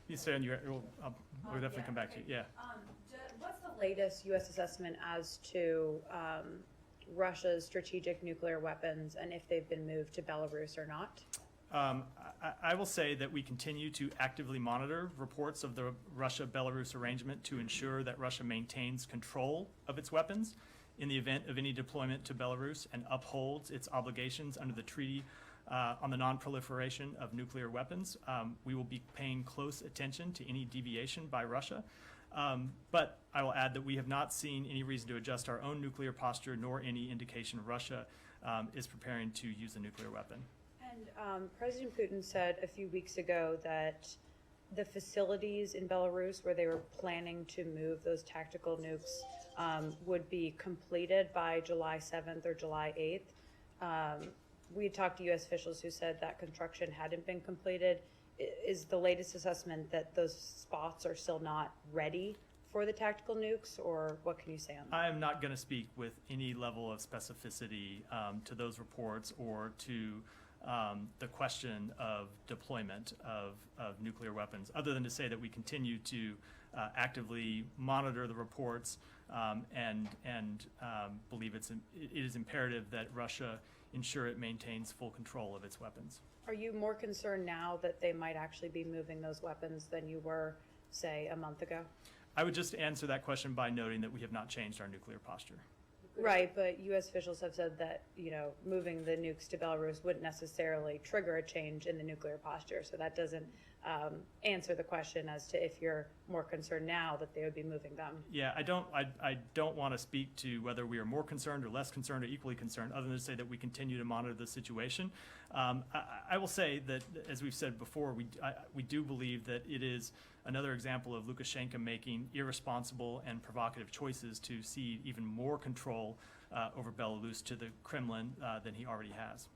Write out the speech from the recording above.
You say, and we'll definitely come back to you. Yeah. What's the latest U.S. assessment as to Russia's strategic nuclear weapons and if they've been moved to Belarus or not? I will say that we continue to actively monitor reports of the Russia-Belarus arrangement to ensure that Russia maintains control of its weapons in the event of any deployment to Belarus and upholds its obligations under the Treaty on the Non-Proliferation of Nuclear Weapons. We will be paying close attention to any deviation by Russia. But I will add that we have not seen any reason to adjust our own nuclear posture, nor any indication Russia is preparing to use a nuclear weapon. And President Putin said a few weeks ago that the facilities in Belarus where they were planning to move those tactical nukes would be completed by July 7th or July 8th. We talked to U.S. officials who said that construction hadn't been completed. Is the latest assessment that those spots are still not ready for the tactical nukes, or what can you say on that? I am not going to speak with any level of specificity to those reports or to the question of deployment of nuclear weapons, other than to say that we continue to actively monitor the reports and believe it is imperative that Russia ensure it maintains full control of its weapons. Are you more concerned now that they might actually be moving those weapons than you were, say, a month ago? I would just answer that question by noting that we have not changed our nuclear posture. Right, but U.S. officials have said that, moving the nukes to Belarus wouldn't necessarily trigger a change in the nuclear posture. So that doesn't answer the question as to if you're more concerned now that they would be moving them. Yeah, I don't want to speak to whether we are more concerned or less concerned or equally concerned, other than to say that we continue to monitor the situation. I will say that, as we've said before, we do believe that it is another example of Lukashenko making irresponsible and provocative choices to cede even more control over Belarus to the Kremlin than he already has.